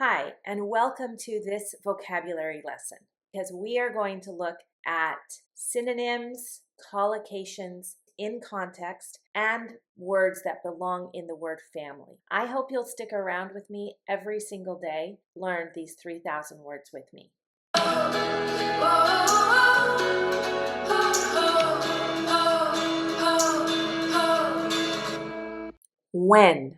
Hi, and welcome to this vocabulary lesson because we are going to look at synonyms, collocations in context, and words that belong in the word family. I hope you'll stick around with me every single day, learn these 3,000 words with me. When.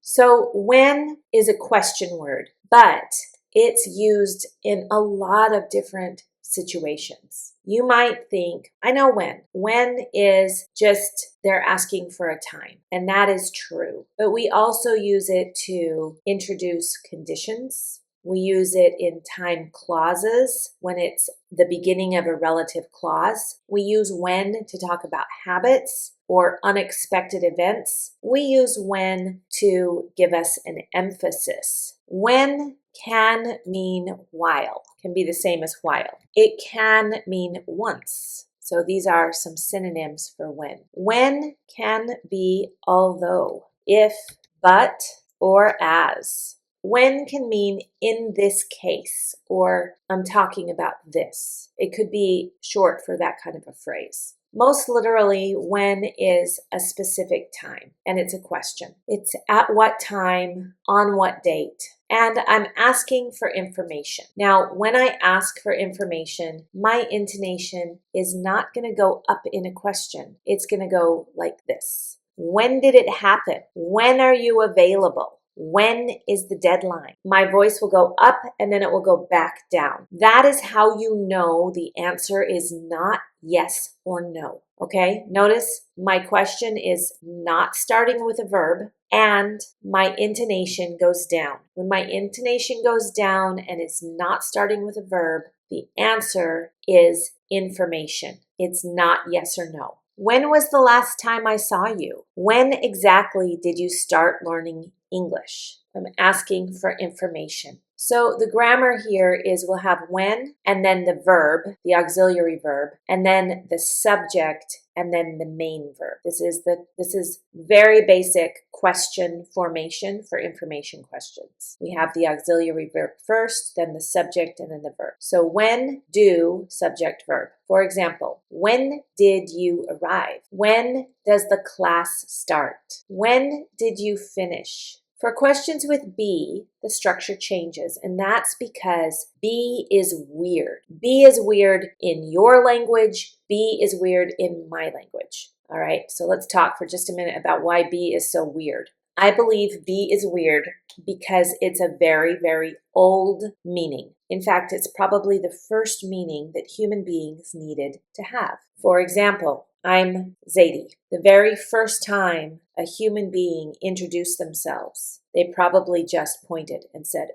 So when is a question word, but it's used in a lot of different situations. You might think, I know when. When is just they're asking for a time, and that is true. But we also use it to introduce conditions. We use it in time clauses when it's the beginning of a relative clause. We use when to talk about habits or unexpected events. We use when to give us an emphasis. When can mean while, can be the same as while. It can mean once. So these are some synonyms for when. When can be although, if, but, or as. When can mean in this case, or I'm talking about this. It could be short for that kind of a phrase. Most literally, when is a specific time, and it's a question. It's at what time, on what date, and I'm asking for information. Now, when I ask for information, my intonation is not going to go up in a question. It's going to go like this. When did it happen? When are you available? When is the deadline? My voice will go up and then it will go back down. That is how you know the answer is not yes or no. Okay? Notice my question is not starting with a verb and my intonation goes down. When my intonation goes down and it's not starting with a verb, the answer is information. It's not yes or no. When was the last time I saw you? When exactly did you start learning English? I'm asking for information. So the grammar here is we'll have when and then the verb, the auxiliary verb, and then the subject and then the main verb. This is very basic question formation for information questions. We have the auxiliary verb first, then the subject, and then the verb. So when, do, subject, verb. For example, when did you arrive? When does the class start? When did you finish? For questions with be, the structure changes, and that's because be is weird. Be is weird in your language. Be is weird in my language. All right, so let's talk for just a minute about why be is so weird. I believe be is weird because it's a very, very old meaning. In fact, it's probably the first meaning that human beings needed to have. For example, I'm Zadie. The very first time a human being introduced themselves, they probably just pointed and said,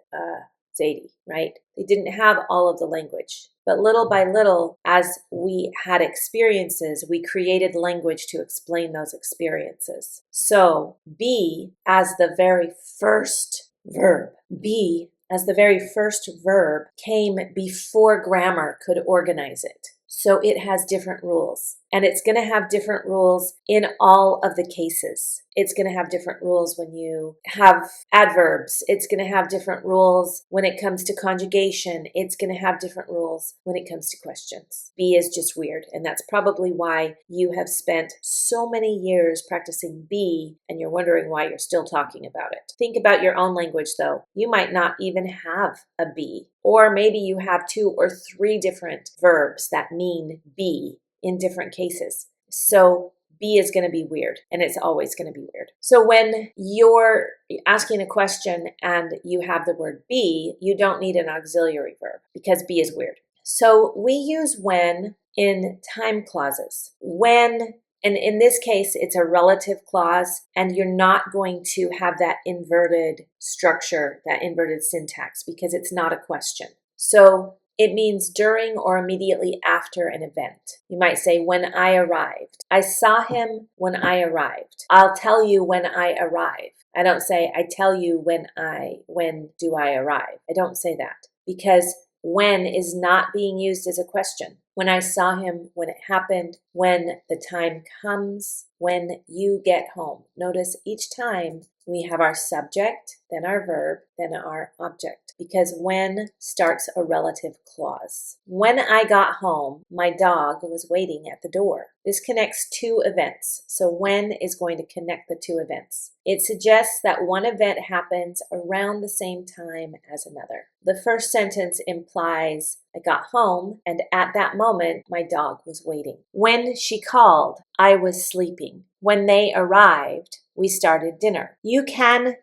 Zadie, right? They didn't have all of the language. But little by little, as we had experiences, we created language to explain those experiences. So, be as the very first verb. Be as the very first verb came before grammar could organize it. So it has different rules. And it's going to have different rules in all of the cases. It's going to have different rules when you have adverbs. It's going to have different rules when it comes to conjugation. It's going to have different rules when it comes to questions. Be is just weird. And that's probably why you have spent so many years practicing be and you're wondering why you're still talking about it. Think about your own language though. You might not even have a be. Or maybe you have 2 or 3 different verbs that mean be in different cases. So be is going to be weird, and it's always going to be weird. So when you're asking a question and you have the word be, you don't need an auxiliary verb because be is weird. So we use when in time clauses. When, and in this case, it's a relative clause, and you're not going to have that inverted structure, that inverted syntax, because it's not a question. So it means during or immediately after an event. You might say, when I arrived. I saw him when I arrived. I'll tell you when I arrive. I don't say, I tell you when do I arrive. I don't say that because when is not being used as a question. When I saw him, when it happened, when the time comes, when you get home. Notice each time We have our subject, then our verb, then our object, because when starts a relative clause. When I got home, my dog was waiting at the door. This connects two events, so when is going to connect the two events. It suggests that one event happens around the same time as another. The first sentence implies I got home, and at that moment, my dog was waiting. When she called, I was sleeping. When they arrived, we started dinner. You can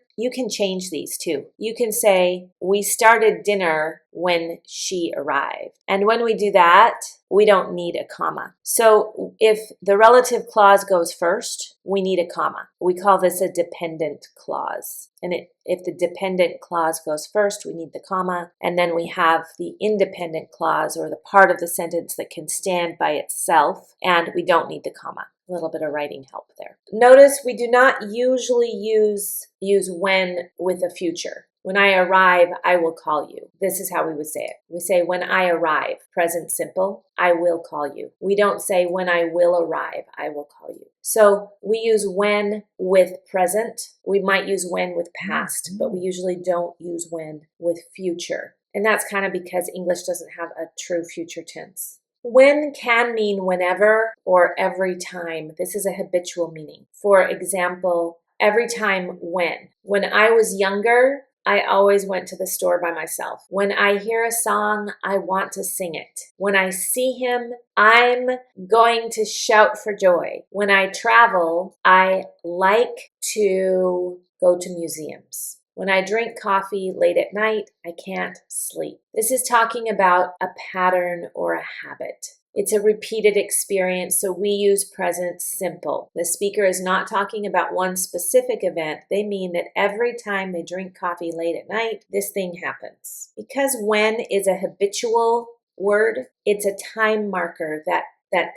change these too. You can say, we started dinner when she arrived. And when we do that, we don't need a comma. So if the relative clause goes first, we need a comma. We call this a dependent clause. And if the dependent clause goes first, we need the comma. And then we have the independent clause, or the part of the sentence that can stand by itself, and we don't need the comma. A little bit of writing help there. Notice we do not usually use when with a future. When I arrive, I will call you. This is how we would say it. We say, when I arrive, present simple, I will call you. We don't say, when I will arrive, I will call you. So we use when with present. We might use when with past, but we usually don't use when with future. And that's kind of because English doesn't have a true future tense. When can mean whenever or every time. This is a habitual meaning. For example, every time when. When I was younger, I always went to the store by myself. When I hear a song, I want to sing it. When I see him, I'm going to shout for joy. When I travel, I like to go to museums. When I drink coffee late at night, I can't sleep. This is talking about a pattern or a habit. It's a repeated experience, so we use present simple. The speaker is not talking about one specific event. They mean that every time they drink coffee late at night, this thing happens. Because when is a habitual word, it's a time marker that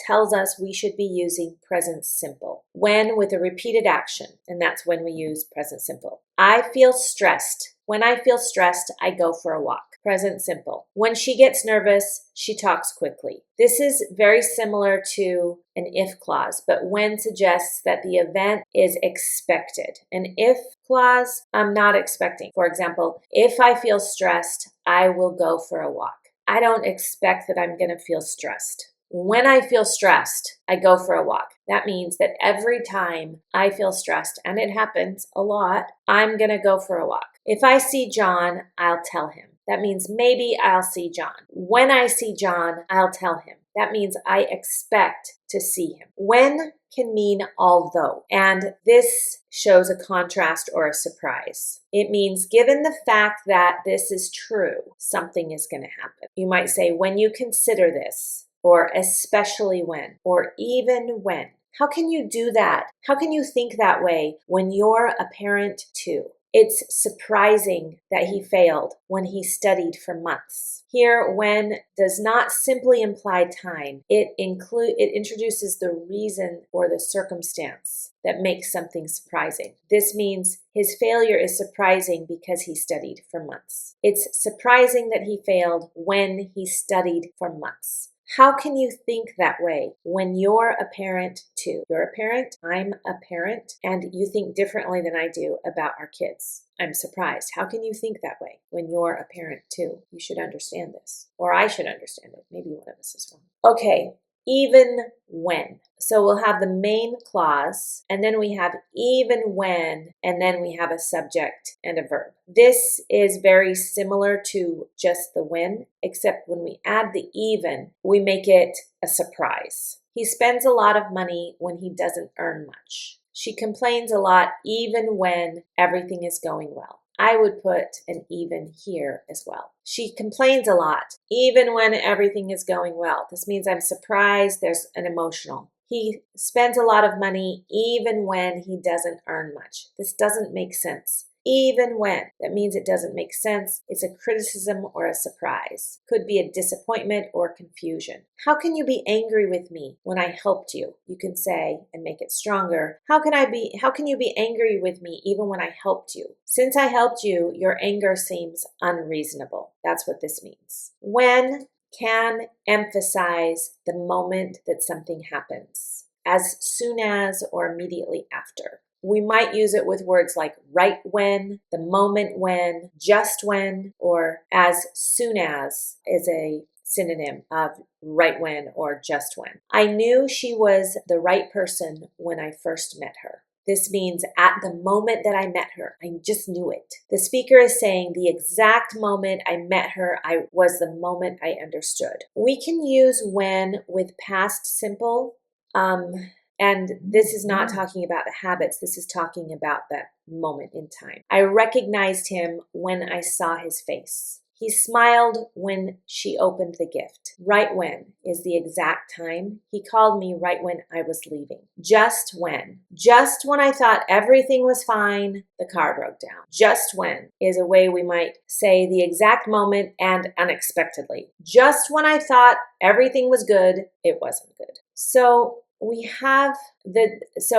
tells us we should be using present simple. When with a repeated action, and that's when we use present simple. I feel stressed. When I feel stressed, I go for a walk. Present simple. When she gets nervous, she talks quickly. This is very similar to an if clause, but when suggests that the event is expected. An if clause, I'm not expecting. For example, if I feel stressed, I will go for a walk. I don't expect that I'm going to feel stressed. When I feel stressed, I go for a walk. That means that every time I feel stressed, and it happens a lot, I'm going to go for a walk. If I see John, I'll tell him. That means maybe I'll see John. When I see John, I'll tell him. That means I expect to see him. When can mean although, and this shows a contrast or a surprise. It means given the fact that this is true, something is going to happen. You might say, when you consider this, or especially when, or even when. How can you do that? How can you think that way when you're a parent too? It's surprising that he failed when he studied for months. Here, when does not simply imply time. It introduces the reason or the circumstance that makes something surprising. This means his failure is surprising because he studied for months. It's surprising that he failed when he studied for months. How can you think that way when you're a parent too? You're a parent, I'm a parent, and you think differently than I do about our kids. I'm surprised. How can you think that way when you're a parent too? You should understand this. Or I should understand it. Maybe one of us is wrong. Okay, even when. So we'll have the main clause, and then we have even when, and then we have a subject and a verb. This is very similar to just the when, except when we add the even, we make it a surprise. He spends a lot of money when he doesn't earn much. She complains a lot even when everything is going well. I would put an even here as well. She complains a lot, even when everything is going well. This means I'm surprised. There's an emotional. He spends a lot of money even when he doesn't earn much. This doesn't make sense. Even when. That means it doesn't make sense. It's a criticism or a surprise. Could be a disappointment or confusion. How can you be angry with me when I helped you? You can say and make it stronger. How can you be angry with me even when I helped you? Since I helped you, your anger seems unreasonable. That's what this means. When can emphasize the moment that something happens, as soon as or immediately after. We might use it with words like right when, the moment when, just when, or as soon as is a synonym of right when or just when. I knew she was the right person when I first met her. This means at the moment that I met her, I just knew it. The speaker is saying the exact moment I met her, I was the moment I understood. We can use when with past simple, and this is not talking about the habits. This is talking about that moment in time. I recognized him when I saw his face. He smiled when she opened the gift. Right when is the exact time. He called me right when I was leaving. Just when. Just when I thought everything was fine, the car broke down. Just when is a way we might say the exact moment and unexpectedly. Just when I thought everything was good, it wasn't good. So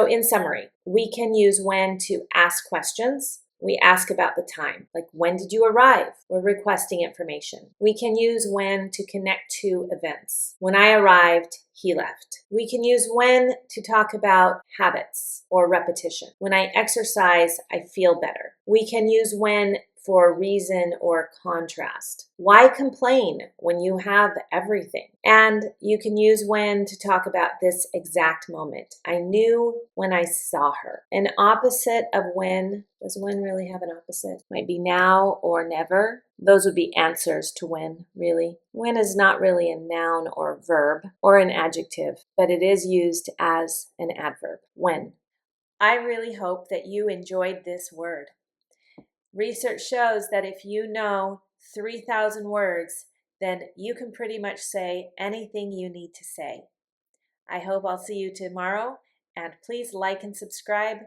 in summary, we can use when to ask questions. We ask about the time, like when did you arrive? We're requesting information. We can use when to connect to events. When I arrived, he left. We can use when to talk about habits or repetition. When I exercise, I feel better. We can use when for reason or contrast. Why complain when you have everything? And you can use when to talk about this exact moment. I knew when I saw her. An opposite of when, does when really have an opposite? Might be now or never. Those would be answers to when, really. When is not really a noun or verb or an adjective, but it is used as an adverb. When. I really hope that you enjoyed this word. Research shows that if you know 3,000 words, then you can pretty much say anything you need to say. I hope I'll see you tomorrow, and please like and subscribe.